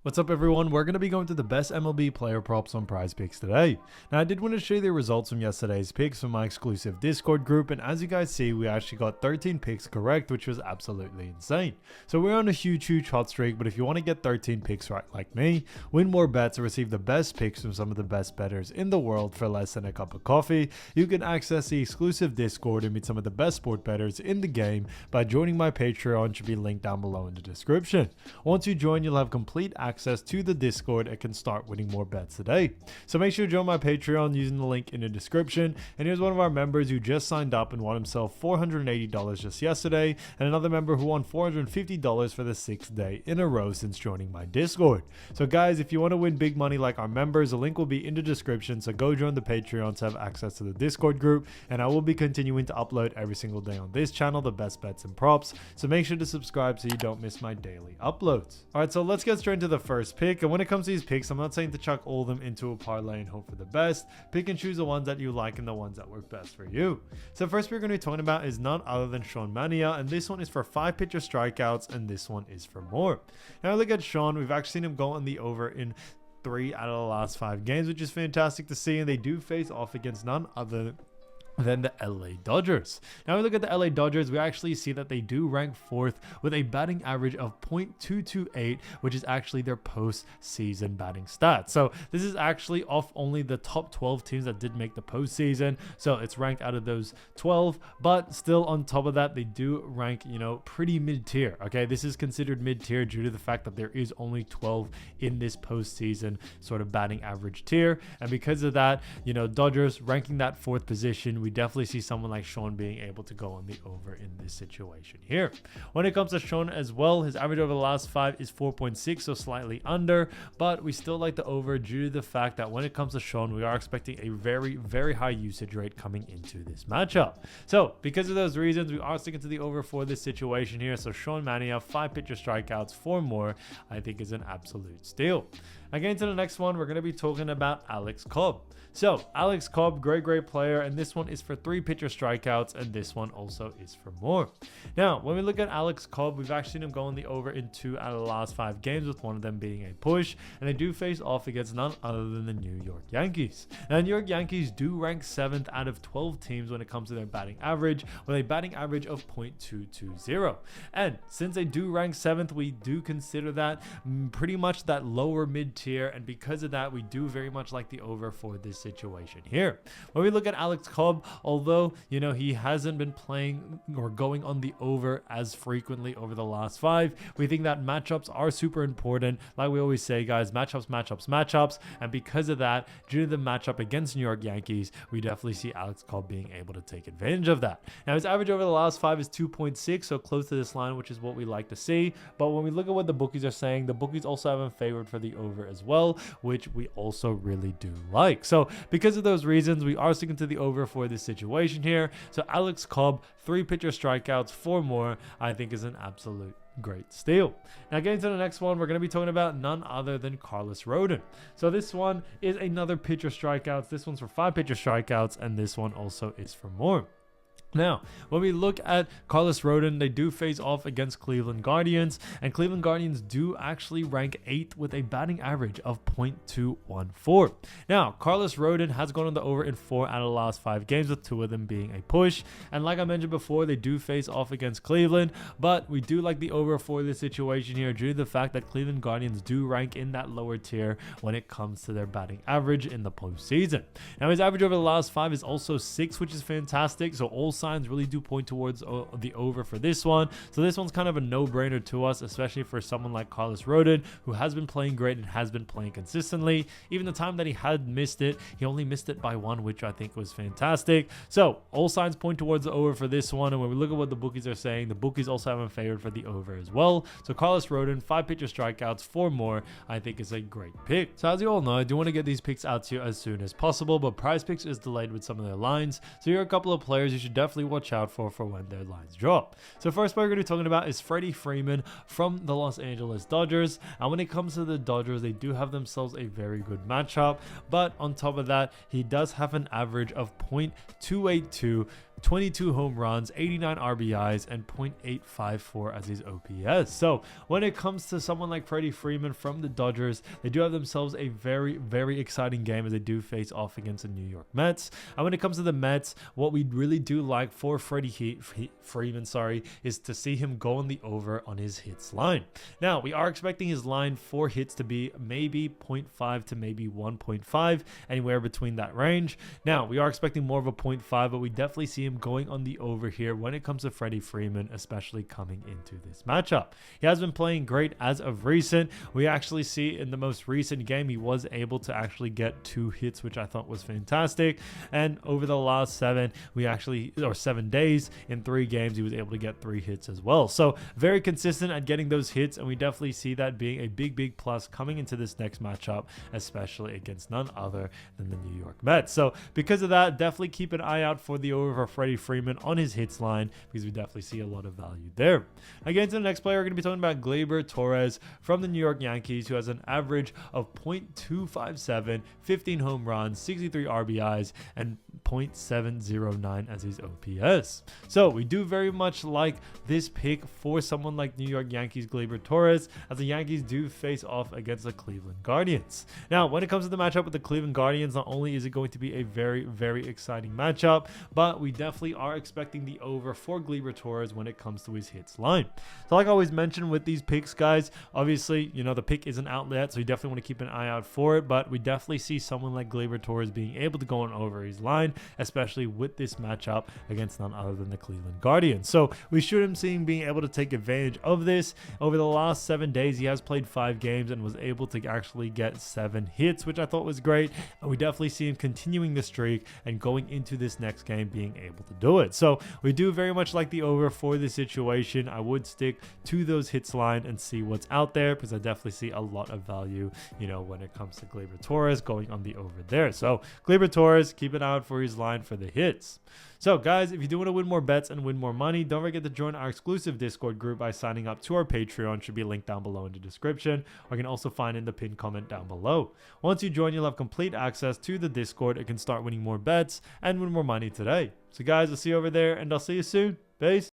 What's up everyone, we're going to be going through the best MLB player props on PrizePicks today. Now I did want to show you the results from yesterday's picks from my exclusive Discord group, and as you guys see we actually got 13 picks correct, which was absolutely insane. So we're on a huge hot streak, but if you want to get 13 picks right like me, win more bets, and receive the best picks from some of the best bettors in the world for less than a cup of coffee, you can access the exclusive Discord and meet some of the best sport bettors in the game by joining my Patreon, which should be linked down below in the description. Once you join, you'll have complete access to the Discord and can start winning more bets today. So make sure to join my Patreon using the link in the description. And here's one of our members who just signed up and won himself $480 just yesterday, and another member who won $450 for the 6th day in a row since joining my Discord. So guys, if you want to win big money like our members, the link will be in the description, so go join the Patreon to have access to the Discord group, and I will be continuing to upload every single day on this channel the best bets and props, so make sure to subscribe so you don't miss my daily uploads. Alright, so let's get straight into the first pick. And when it comes to these picks, I'm not saying to chuck all of them into a parlay and hope for the best. Pick and choose the ones that you like and the ones that work best for you. So first we're going to be talking about is none other than Shawn Manaea, and this one is for 5 pitcher strikeouts and this one is for more. Now look at Shawn, we've actually seen him go on the over in 3 out of the last 5 games, which is fantastic to see, and they do face off against none other than the LA Dodgers. Now we look at the LA Dodgers, we actually see that they do rank 4th with a batting average of .228, which is actually their postseason batting stat. So this is actually off only the top 12 teams that did make the postseason. So it's ranked out of those 12, but still on top of that, they do rank, pretty mid-tier. Okay, this is considered mid-tier due to the fact that there is only 12 in this postseason sort of batting average tier. And because of that, Dodgers ranking that 4th position, we definitely see someone like Shawn being able to go on the over in this situation here. When it comes to Shawn as well, his average over the last 5 is 4.6, so slightly under, but we still like the over due to the fact that when it comes to Shawn, we are expecting a very high usage rate coming into this matchup. So because of those reasons, we are sticking to the over for this situation here. So Shawn Manaea, 5 pitcher strikeouts, 4 more, I think is an absolute steal. Again, to the next one, we're going to be talking about Alex Cobb. So Alex Cobb, great player, and this one is for 3 pitcher strikeouts, and this one also is for more. Now, when we look at Alex Cobb, we've actually seen him go on the over in 2 out of the last 5 games, with one of them being a push, and they do face off against none other than the New York Yankees. Now, New York Yankees do rank 7th out of 12 teams when it comes to their batting average, with a batting average of .220. And since they do rank 7th, we do consider that pretty much that lower mid-tier, and because of that, we do very much like the over for this situation here. When we look at Alex Cobb, although he hasn't been playing or going on the over as frequently over the last 5, we think that matchups are super important. Like we always say, guys, matchups, and because of that, due to the matchup against New York Yankees, we definitely see Alex Cobb being able to take advantage of that. Now his average over the last 5 is 2.6, so close to this line, which is what we like to see. But when we look at what the bookies are saying, the bookies also have him favored for the over as well, which we also really do like. So because of those reasons, we are sticking to the over for this situation here. So Alex Cobb, 3 pitcher strikeouts, 4 more, I think is an absolute great steal. Now getting to the next one, we're going to be talking about none other than Carlos Rodon. So this one is another pitcher strikeouts. This one's for 5 pitcher strikeouts, and this one also is for more. Now, when we look at Carlos Rodon, they do face off against Cleveland Guardians, and Cleveland Guardians do actually rank 8th with a batting average of .214. Now, Carlos Rodon has gone on the over in 4 out of the last 5 games, with 2 of them being a push. And like I mentioned before, they do face off against Cleveland, but we do like the over for this situation here due to the fact that Cleveland Guardians do rank in that lower tier when it comes to their batting average in the postseason. Now, his average over the last 5 is also 6, which is fantastic. So all signs really do point towards the over for this one. So this one's kind of a no-brainer to us, especially for someone like Carlos Rodon, who has been playing great and has been playing consistently. Even the time that he had missed it, he only missed it by 1, which I think was fantastic. So all signs point towards the over for this one. And when we look at what the bookies are saying, the bookies also have him favored for the over as well. So Carlos Rodon, 5 pitcher strikeouts, 4 more, I think is a great pick. So as you all know, I do want to get these picks out to you as soon as possible, but PrizePicks is delayed with some of their lines. So here are a couple of players you should definitely watch out for when their lines drop. So first player we're going to be talking about is Freddie Freeman from the Los Angeles Dodgers. And when it comes to the Dodgers, they do have themselves a very good matchup, but on top of that, he does have an average of .282 22 home runs, 89 RBIs, and 0.854 as his OPS. So when it comes to someone like Freddie Freeman from the Dodgers, they do have themselves a very, very exciting game as they do face off against the New York Mets. And when it comes to the Mets, what we really do like for Freddie Freeman, is to see him go on the over on his hits line. Now, we are expecting his line for hits to be maybe 0.5 to maybe 1.5, anywhere between that range. Now, we are expecting more of a 0.5, but we definitely see him going on the over here when it comes to Freddie Freeman, especially coming into this matchup. He has been playing great as of recent. We actually see in the most recent game, he was able to actually get 2 hits, which I thought was fantastic. And over the last 7 days in 3 games, he was able to get 3 hits as well. So very consistent at getting those hits, and we definitely see that being a big plus coming into this next matchup, especially against none other than the New York Mets. So because of that, definitely keep an eye out for the over for Freddie Freeman on his hits line, because we definitely see a lot of value there. Again, to the next player, we're going to be talking about Gleyber Torres from the New York Yankees, who has an average of 0.257, 15 home runs, 63 RBIs, and 0.709 as his OPS. So we do very much like this pick for someone like New York Yankees Gleyber Torres, as the Yankees do face off against the Cleveland Guardians. Now, when it comes to the matchup with the Cleveland Guardians, not only is it going to be a very, very exciting matchup, but we definitely are expecting the over for Gleyber Torres when it comes to his hits line. So like I always mentioned with these picks, guys, obviously, you know, the pick isn't out yet, so you definitely want to keep an eye out for it, but we definitely see someone like Gleyber Torres being able to go on over his line, especially with this matchup against none other than the Cleveland Guardians. So we should see him being able to take advantage of this. Over the last 7 days, he has played 5 games and was able to actually get 7 hits, which I thought was great. And we definitely see him continuing the streak and going into this next game being able to do it. So we do very much like the over for this situation. I would stick to those hits line and see what's out there, because I definitely see a lot of value, you know, when it comes to Gleyber Torres going on the over there. So Gleyber Torres, keep an eye out for his line for the hits. So guys, if you do want to win more bets and win more money, don't forget to join our exclusive Discord group by signing up to our Patreon. Should be linked down below in the description, or you can also find in the pinned comment down below. Once you join, you'll have complete access to the Discord and can start winning more bets and win more money today. So guys, I'll see you over there, and I'll see you soon. Peace.